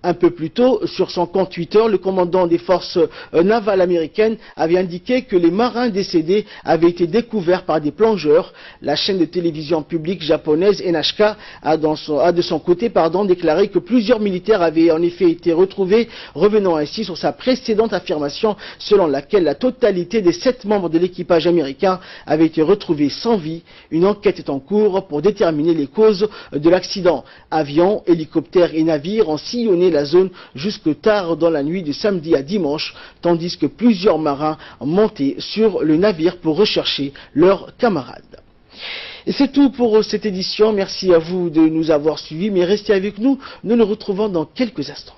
Un peu plus tôt, sur son compte Twitter, le commandant des forces navales américaines avait indiqué que les marins décédés avaient été découverts par des plongeurs. La chaîne de télévision publique japonaise NHK a de son côté déclaré que plusieurs militaires avaient en effet été retrouvés, revenant ainsi sur sa précédente affirmation selon laquelle la totalité des 7 membres de l'équipage américain avaient été retrouvés sans vie. Une enquête est en cours pour déterminer les causes de l'accident. Avions, hélicoptères et navires ont sillonné la zone jusque tard dans la nuit de samedi à dimanche, tandis que plusieurs marins montaient sur le navire pour rechercher leurs camarades. Et c'est tout pour cette édition. Merci à vous de nous avoir suivis, mais restez avec nous, nous nous retrouvons dans quelques instants.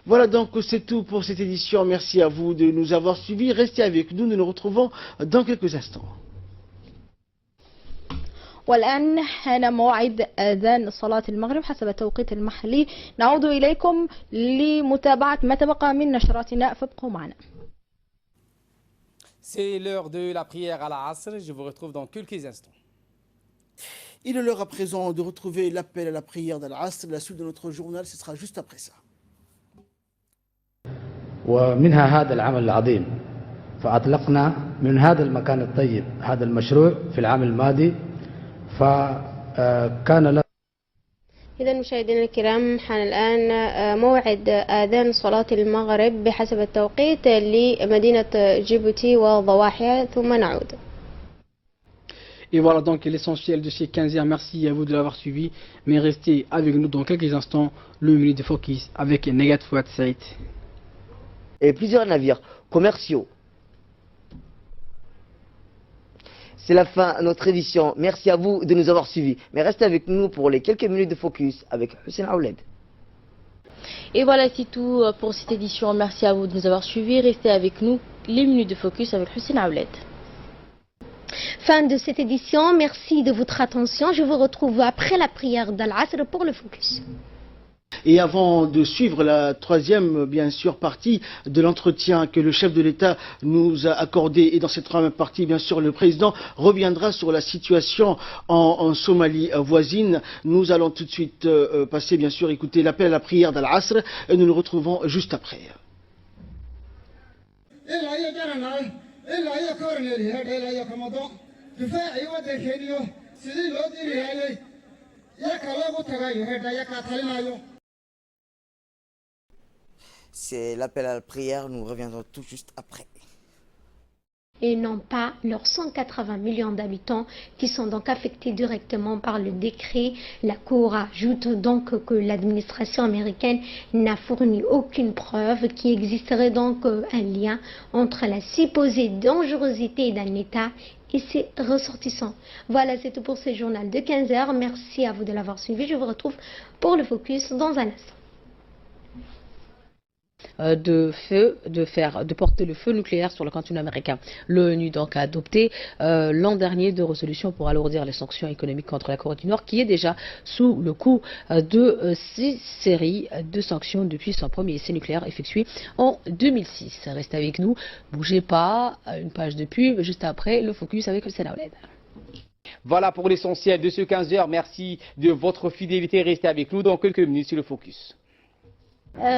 Voilà donc, c'est tout pour cette édition. Merci à vous de nous avoir suivis. Restez avec nous, nous nous retrouvons dans quelques instants. والآن حان موعد أذان صلاة المغرب حسب التوقيت المحلي. نعود إليكم لمتابعة ما تبقى من نشراتنا فابقوا معنا. C'est l'heure de la prière à la Asr. Je vous retrouve dans quelques instants. Il est l'heure à présent de retrouver l'appel à la prière d'Al-Asr. La suite de notre journal, ce sera juste après ça. ومنها هذا العمل العظيم فأطلقنا من هذا المكان الطيب هذا المشروع في العام الماضي فكان له. إذا مشاهدينا الكرام، حان الآن موعد آذان صلاة المغرب بحسب التوقيت لمدينة جيبوتي وضواحيها ثم نعود. Et voilà donc l'essentiel de ces 15 heures. Merci à vous de l'avoir suivi. Mais restez avec nous dans quelques instants. Le minute de focus avec Negat Fouad Saïd. Et plusieurs navires commerciaux. C'est la fin de notre édition. Merci à vous de nous avoir suivis. Mais restez avec nous pour les quelques minutes de focus avec Hussein Aouled. Et voilà, c'est tout pour cette édition. Merci à vous de nous avoir suivis. Restez avec nous, les minutes de focus avec Hussein Aouled. Fin de cette édition. Merci de votre attention. Je vous retrouve après la prière d'Al-Asr pour le focus. Et avant de suivre la troisième, bien sûr, partie de l'entretien que le chef de l'État nous a accordé, et dans cette troisième partie, bien sûr, le président reviendra sur la situation en Somalie voisine. Nous allons tout de suite passer, bien sûr, écouter l'appel à la prière d'Al-Asr, et nous nous retrouvons juste après. C'est l'appel à la prière, nous reviendrons tout juste après. Et non pas leurs 180 millions d'habitants qui sont donc affectés directement par le décret. La Cour ajoute donc que l'administration américaine n'a fourni aucune preuve qui existerait donc un lien entre la supposée dangerosité d'un État et ses ressortissants. Voilà, c'est tout pour ce journal de 15 heures. Merci à vous de l'avoir suivi. Je vous retrouve pour le focus dans un instant. De porter le feu nucléaire sur le continent américain. L'ONU donc a adopté l'an dernier deux résolutions pour alourdir les sanctions économiques contre la Corée du Nord, qui est déjà sous le coup de 6 séries de sanctions depuis son premier essai nucléaire effectué en 2006. Restez avec nous, bougez pas, une page de pub juste après le focus avec le Sénat OLED. Voilà pour l'essentiel de ce 15 heures. Merci de votre fidélité. Restez avec nous dans quelques minutes sur le focus.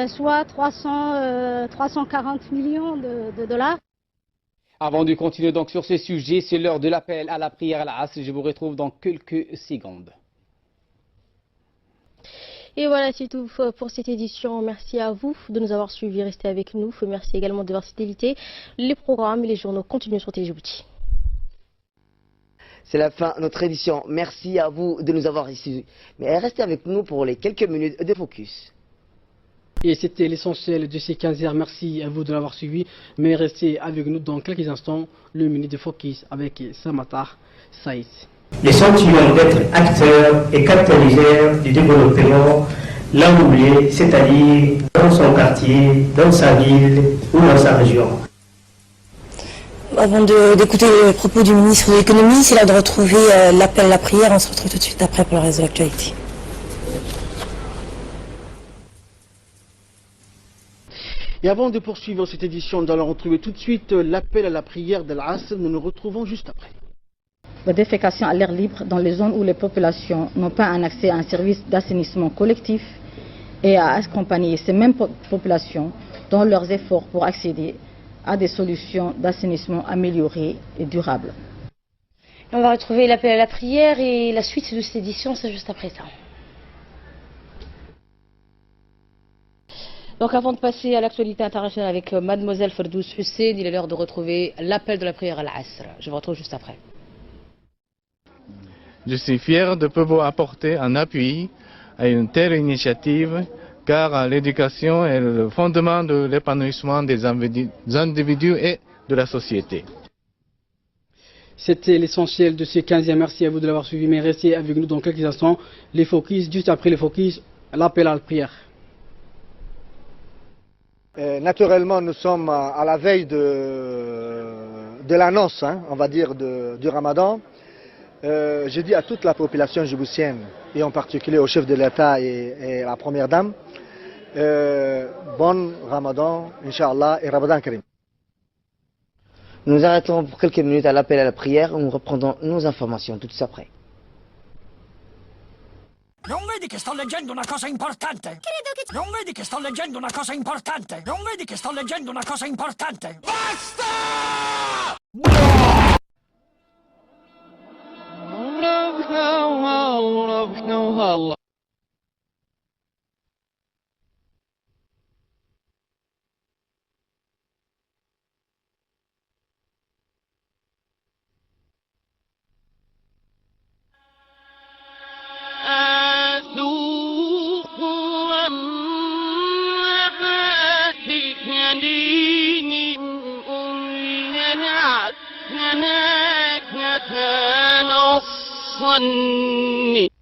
Soit 340 millions de dollars. Avant de continuer donc sur ce sujet, c'est l'heure de l'appel à la prière à la Asr. Je vous retrouve dans quelques secondes. Et voilà, c'est tout pour cette édition. Merci à vous de nous avoir suivis. Restez avec nous. Merci également de votre fidélité. Les programmes et les journaux continuent sur Djibouti. C'est la fin de notre édition. Merci à vous de nous avoir suivis. Mais restez avec nous pour les quelques minutes de focus. Et c'était l'essentiel de ces 15 heures. Merci à vous de l'avoir suivi. Mais restez avec nous dans quelques instants. Le minute de focus avec Samatar Saïd. Les sentiments d'être acteurs et catalyseurs du développement là où il est, c'est-à-dire dans son quartier, dans sa ville ou dans sa région. Avant d'écouter les propos du ministre de l'économie, c'est là de retrouver l'appel à la prière. On se retrouve tout de suite après pour le reste de l'actualité. Et avant de poursuivre cette édition, nous allons retrouver tout de suite l'appel à la prière d'Al-Asr. Nous nous retrouvons juste après. La défécation à l'air libre dans les zones où les populations n'ont pas un accès à un service d'assainissement collectif et à accompagner ces mêmes populations dans leurs efforts pour accéder à des solutions d'assainissement améliorées et durables. On va retrouver l'appel à la prière et la suite de cette édition, c'est juste après ça. Donc avant de passer à l'actualité internationale avec mademoiselle Ferdous Hussein, il est l'heure de retrouver l'appel de la prière à l'Asr. Je vous retrouve juste après. Je suis fier de pouvoir apporter un appui à une telle initiative car l'éducation est le fondement de l'épanouissement des individus et de la société. C'était l'essentiel de ce 15e. Merci à vous de l'avoir suivi, mais restez avec nous dans quelques instants. Les focus, juste après les focus, l'appel à la prière. Naturellement, nous sommes à la veille de l'annonce, on va dire, du Ramadan. Je dis à toute la population djiboutienne, et en particulier au chef de l'État et à la Première Dame, bon Ramadan, Inch'Allah, et Ramadan Karim. Nous arrêtons pour quelques minutes à l'appel à la prière et nous reprendrons nos informations tout de suite après. Non vedi che sto leggendo una cosa importante? Credo che... Non vedi che sto leggendo una cosa importante? Non vedi che sto leggendo una cosa importante? Basta! نصني